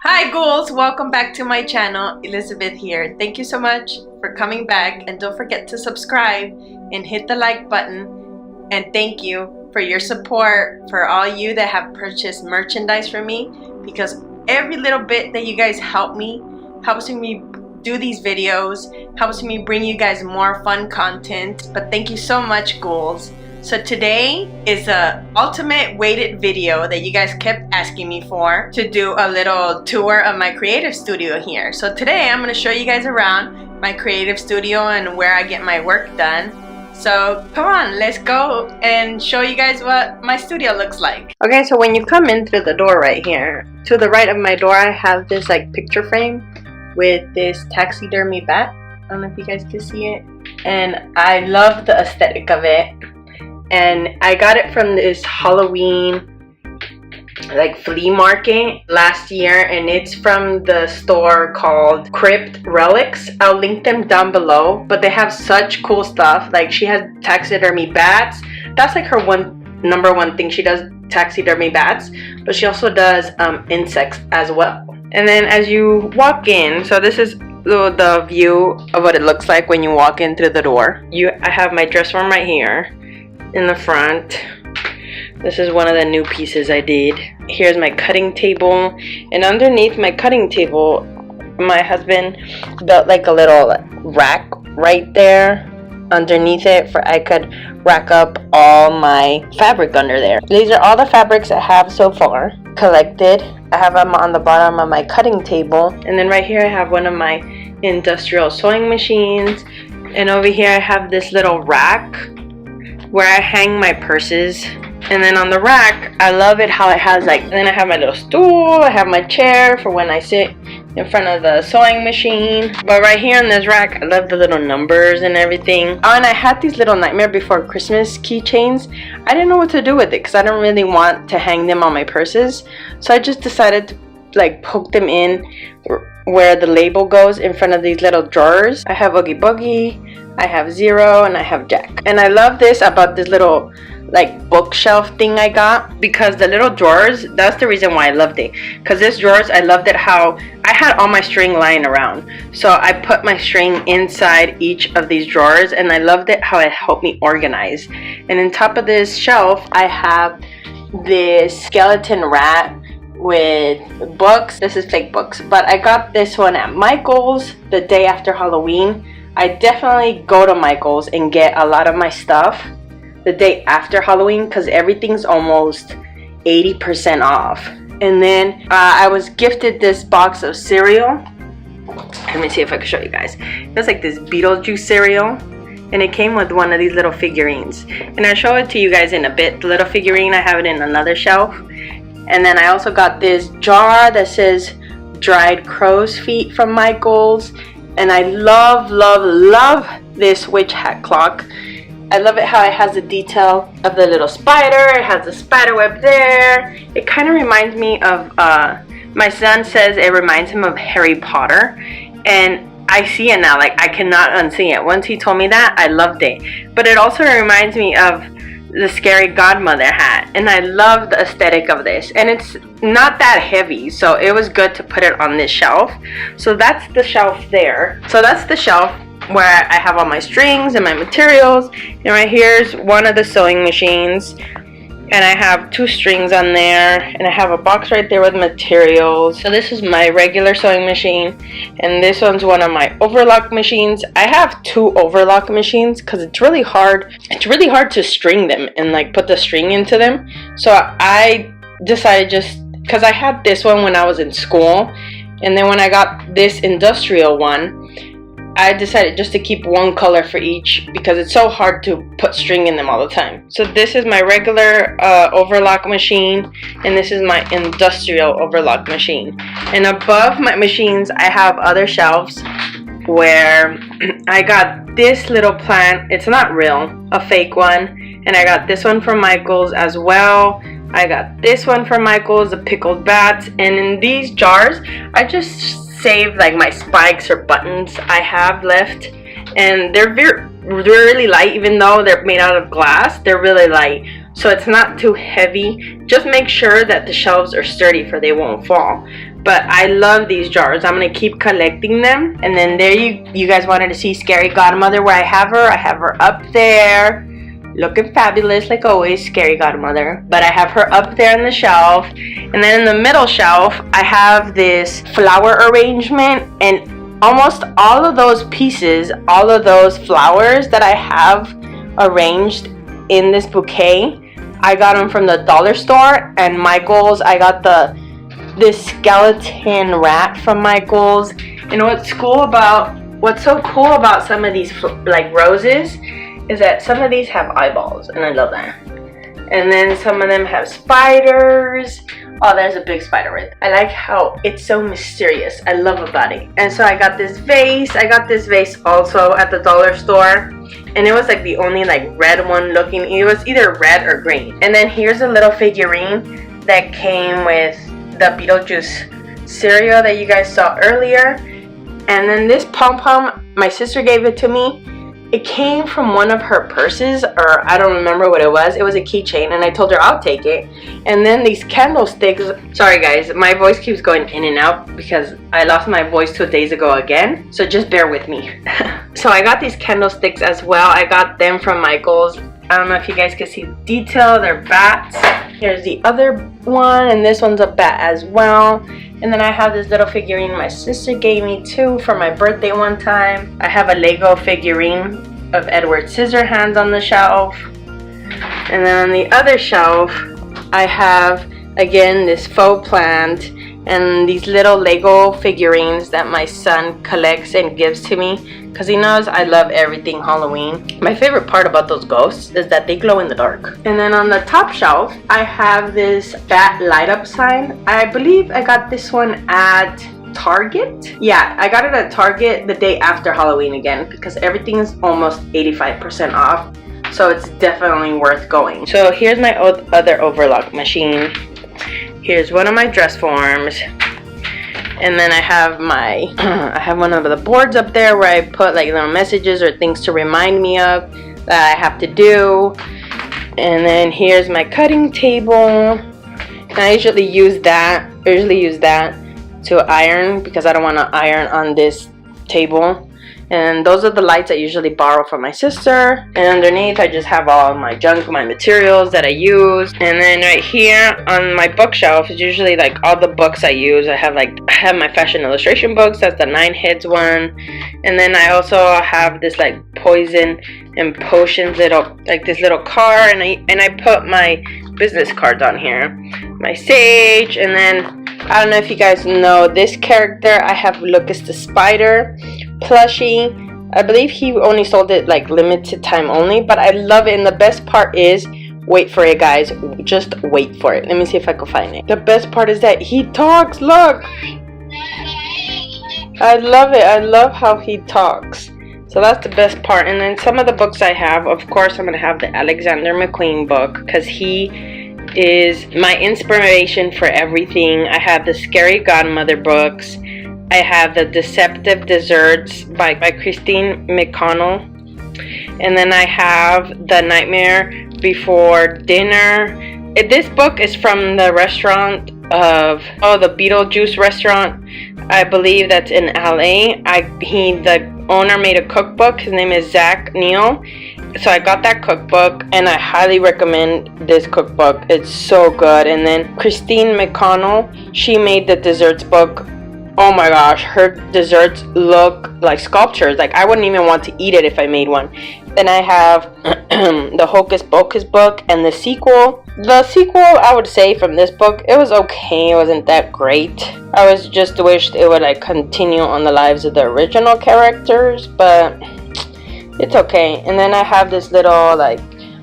Hi ghouls, welcome back to my channel. Elizabeth here. Thank you so much for coming back, and don't forget to subscribe and hit the like button. And thank you for your support, for all you that have purchased merchandise from me, because every little bit that you guys help me helps me do these videos, helps me bring you guys more fun content. But thank you so much ghouls. So today is a ultimate waited video that you guys kept asking me for, to do a little tour of my creative studio here. So today I'm going to show you guys around my creative studio and where I get my work done. So come on, let's go and show you guys what my studio looks like. Okay, so when you come in through the door right here, to the right of my door I have this like picture frame with this taxidermy bat. I don't know if you guys can see it. And I love the aesthetic of it. And I got it from this Halloween like flea market last year, and it's from the store called Crypt Relics. I'll link them down below, but they have such cool stuff. Like she has taxidermy bats. That's like her number one thing. She does taxidermy bats, but she also does insects as well. And then as you walk in, so this is the view of what it looks like when you walk in through the door. I have my dress room right here in the front. This is one of the new pieces I did. Here's my cutting table, and underneath my cutting table my husband built like a little rack right there underneath it, for I could rack up all my fabric under there. These are all the fabrics I have so far collected. I have them on the bottom of my cutting table, and then right here I have one of my industrial sewing machines, and over here I have this little rack where I hang my purses. And then on the rack, I love it how it has like, and then I have my little stool, I have my chair for when I sit in front of the sewing machine. But right here on this rack, I love the little numbers and everything. Oh, and I had these little Nightmare Before Christmas keychains. I didn't know what to do with it because I don't really want to hang them on my purses. So I just decided to like poke them in where the label goes in front of these little drawers. I have Oogie Boogie, I have Zero, and I have Jack. And I love this about this little like bookshelf thing I got, because the little drawers, that's the reason why I loved it. Because this drawers, I loved it how I had all my string lying around, so I put my string inside each of these drawers, and I loved it how it helped me organize. And on top of this shelf I have this skeleton rat with books. This is fake books, but I got this one at Michael's the day after Halloween. I definitely go to Michael's and get a lot of my stuff the day after Halloween because everything's almost 80% off. And then I was gifted this box of cereal. Let me see if I can show you guys. It was like this Beetlejuice cereal, and it came with one of these little figurines, and I'll show it to you guys in a bit. The little figurine, I have it in another shelf. And then I also got this jar that says dried crow's feet from Michael's. And I love, love, love this witch hat clock. I love it how it has the detail of the little spider. It has the spider web there. It kind of reminds me of, my son says it reminds him of Harry Potter. And I see it now, like I cannot unsee it. Once he told me that, I loved it. But it also reminds me of the Scary Godmother hat, and I love the aesthetic of this, and it's not that heavy, so it was good to put it on this shelf. So that's the shelf there. So that's the shelf where I have all my strings and my materials, and right here's one of the sewing machines, and I have 2 strings on there, and I have a box right there with materials. So this is my regular sewing machine, and this one's one of my overlock machines. I have 2 overlock machines because it's really hard to string them and like put the string into them. So I decided, just because I had this one when I was in school, and then when I got this industrial one, I decided just to keep one color for each because it's so hard to put string in them all the time. So this is my regular overlock machine, and this is my industrial overlock machine. And above my machines I have other shelves where I got this little plant. It's not real, a fake one. And I got this one from Michael's as well. I got this one from Michael's, the pickled bats. And in these jars I just save like my spikes or buttons I have left, and they're really light. Even though they're made out of glass, they're really light, so it's not too heavy. Just make sure that the shelves are sturdy for they won't fall. But I love these jars. I'm gonna keep collecting them. And then there you guys wanted to see Scary Godmother where I have her up there looking fabulous like always, Scary Godmother. But I have her up there on the shelf. And then in the middle shelf I have this flower arrangement, and almost all of those pieces, all of those flowers that I have arranged in this bouquet, I got them from the dollar store. And Michael's, I got this skeleton rat from Michael's. And what's so cool about some of these like roses is that some of these have eyeballs, and I love that. And then some of them have spiders. Oh, there's a big spider right there. I like how it's so mysterious. I love about it. And so I got this vase. I got this vase also at the dollar store. And it was like the only like red one looking. It was either red or green. And then here's a little figurine that came with the Beetlejuice cereal that you guys saw earlier. And then this pom-pom, my sister gave it to me. It came from one of her purses, or I don't remember what it was. It was a keychain, and I told her I'll take it. And then these candlesticks. Sorry guys, my voice keeps going in and out because I lost my voice 2 days ago again. So just bear with me. So I got these candlesticks as well. I got them from Michael's. I don't know if you guys can see the detail. They're bats. Here's the other one, and this one's a bat as well. And then I have this little figurine my sister gave me too for my birthday one time. I have a Lego figurine of Edward Scissorhands on the shelf. And then on the other shelf, I have, again, this faux plant and these little Lego figurines that my son collects and gives to me because he knows I love everything Halloween. My favorite part about those ghosts is that they glow in the dark. And then on the top shelf, I have this bat light up sign. I believe I got this one at Target. Yeah, I got it at Target the day after Halloween again because everything is almost 85% off. So it's definitely worth going. So here's my other overlock machine. Here's one of my dress forms. And then I have I have one of the boards up there where I put like little messages or things to remind me of that I have to do. And then here's my cutting table. And I usually use that to iron because I don't want to iron on this table. And those are the lights I usually borrow from my sister. And underneath I just have all my junk, my materials that I use. And then right here on my bookshelf is usually like all the books I use. I have my fashion illustration books. That's the 9 Heads one. And then I also have this like poison and potions this little car, and I put my business cards on here. My sage. And then I don't know if you guys know this character. I have Lucas the Spider plushie. I believe he only sold it like limited time only, but I love it. And the best part is, wait for it guys, just wait for it. Let me see if I can find it. The best part is that he talks. Look, I love it. I love how he talks. So that's the best part. And then some of the books I have, of course I'm gonna have the Alexander McQueen book because he is my inspiration for everything. I have the Scary Godmother books. I have the Deceptive Desserts by Christine McConnell. And then I have the Nightmare Before Dinner. This book is from the restaurant of, the Beetlejuice restaurant. I believe that's in LA. The owner made a cookbook. His name is Zach Neal. So I got that cookbook and I highly recommend this cookbook. It's so good. And then Christine McConnell, she made the desserts book. Oh my gosh, her desserts look like sculptures. Like I wouldn't even want to eat it if I made one. Then I have the Hocus Pocus book and the sequel. The sequel, I would say from this book, it was okay. It wasn't that great. I was just wished it would like continue on the lives of the original characters, but it's okay. And then I have this little like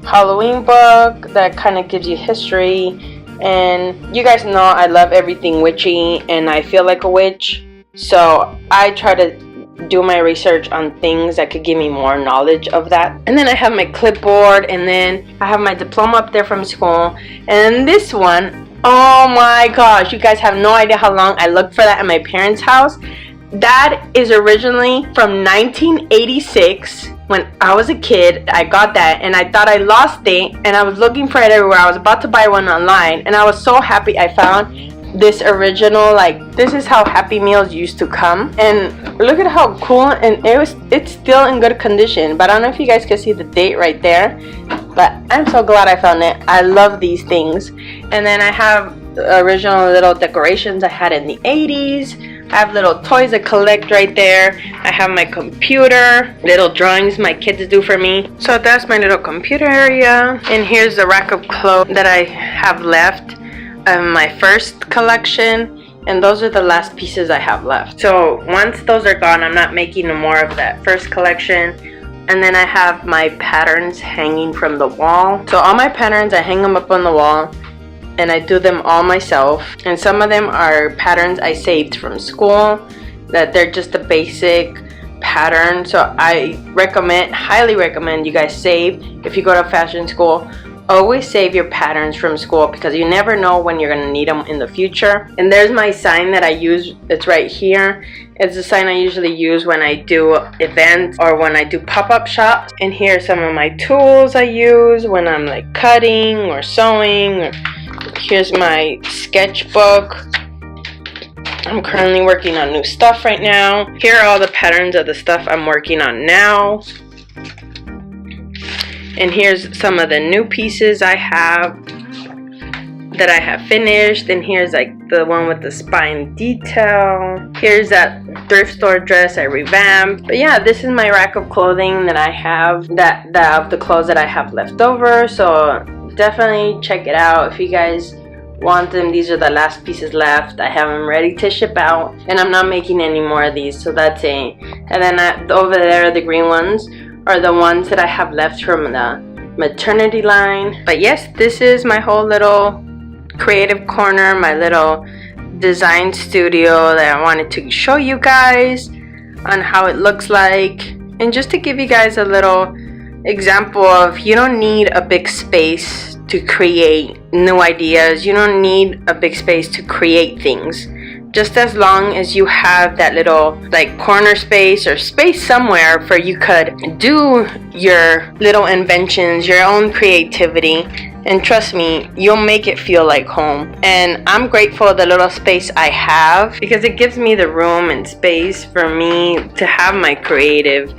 Halloween book that kind of gives you history. And you guys know I love everything witchy and I feel like a witch, so I try to do my research on things that could give me more knowledge of that. And then I have my clipboard, and then I have my diploma up there from school. And this one, oh my gosh, you guys have no idea how long I looked for that at my parents' house. That is originally from 1986. when I was a kid. I got that and I thought I lost it, and I was looking for it everywhere. I was about to buy one online, and I was so happy I found this original. Like, this is how Happy Meals used to come, and look at how cool. And it's still in good condition, but I don't know if you guys can see the date right there, but I'm so glad I found it. I love these things. And then I have the original little decorations I had in the 80s. I have little toys to collect right there. I have my computer, little drawings my kids do for me. So that's my little computer area. And here's the rack of clothes that I have left of my first collection, and those are the last pieces I have left. So once those are gone, I'm not making no more of that first collection. And then I have my patterns hanging from the wall. So all my patterns, I hang them up on the wall, and I do them all myself. And some of them are patterns I saved from school, that they're just a basic pattern. So I highly recommend you guys save. If you go to fashion school, always save your patterns from school, because you never know when you're going to need them in the future. And there's my sign that I use. It's right here. It's the sign I usually use when I do events or when I do pop-up shops. And here are some of my tools I use when I'm like cutting or sewing. Here's my sketchbook. I'm currently working on new stuff right now. Here are all the patterns of the stuff I'm working on now. And here's some of the new pieces I have that I have finished. And here's like the one with the spine detail. Here's that thrift store dress I revamped. But yeah, this is my rack of clothing that I have, that of the clothes that I have left over. So definitely check it out if you guys want them. These are the last pieces left. I have them ready to ship out, and I'm not making any more of these. So that's it. And then over there, the green ones are the ones that I have left from the maternity line. But yes, this is my whole little creative corner, my little design studio that I wanted to show you guys on how it looks like. And just to give you guys a little example of, you don't need a big space to create new ideas. You don't need a big space to create things. Just as long as you have that little like corner space or space somewhere where you could do your little inventions, your own creativity, and trust me, you'll make it feel like home. And I'm grateful for the little space I have, because it gives me the room and space for me to have my creative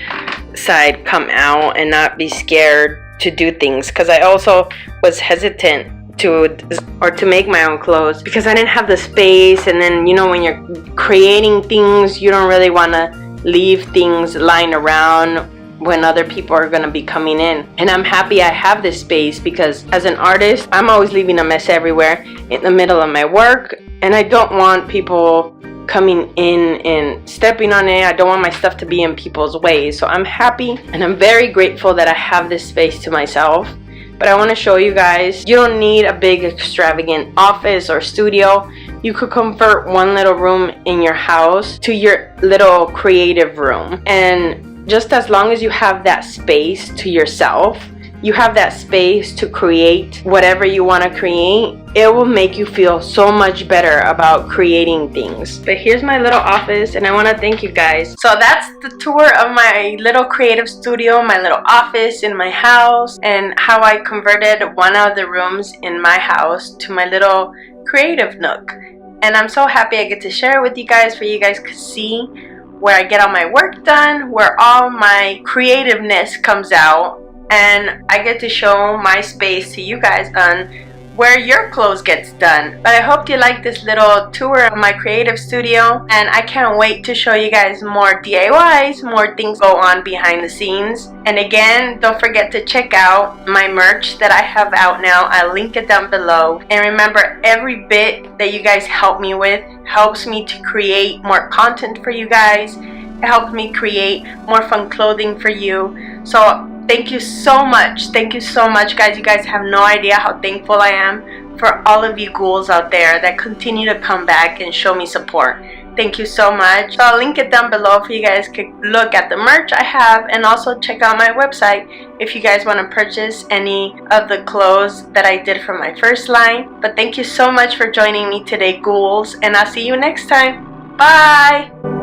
side come out and not be scared to do things. Because I also was hesitant to make my own clothes because I didn't have the space. And then, you know, when you're creating things, you don't really want to leave things lying around when other people are going to be coming in. And I'm happy I have this space, because as an artist, I'm always leaving a mess everywhere in the middle of my work, and I don't want people coming in and stepping on it. I don't want my stuff to be in people's ways. So I'm happy and I'm very grateful that I have this space to myself. But I want to show you guys, you don't need a big extravagant office or studio. You could convert one little room in your house to your little creative room. And just as long as you have that space to yourself, you have that space to create whatever you want to create, it will make you feel so much better about creating things. But here's my little office, and I want to thank you guys. So that's the tour of my little creative studio, my little office in my house, and how I converted one of the rooms in my house to my little creative nook. And I'm so happy I get to share it with you guys, for you guys to see where I get all my work done, where all my creativeness comes out, and I get to show my space to you guys on where your clothes gets done. But I hope you like this little tour of my creative studio, and I can't wait to show you guys more DIYs, more things go on behind the scenes. And again, don't forget to check out my merch that I have out now. I'll link it down below. And remember, every bit that you guys help me with helps me to create more content for you guys. It helps me create more fun clothing for you. So thank you so much. Thank you so much, guys. You guys have no idea how thankful I am for all of you ghouls out there that continue to come back and show me support. Thank you so much. So I'll link it down below for you guys to look at the merch I have, and also check out my website if you guys want to purchase any of the clothes that I did from my first line. But thank you so much for joining me today, ghouls, and I'll see you next time. Bye!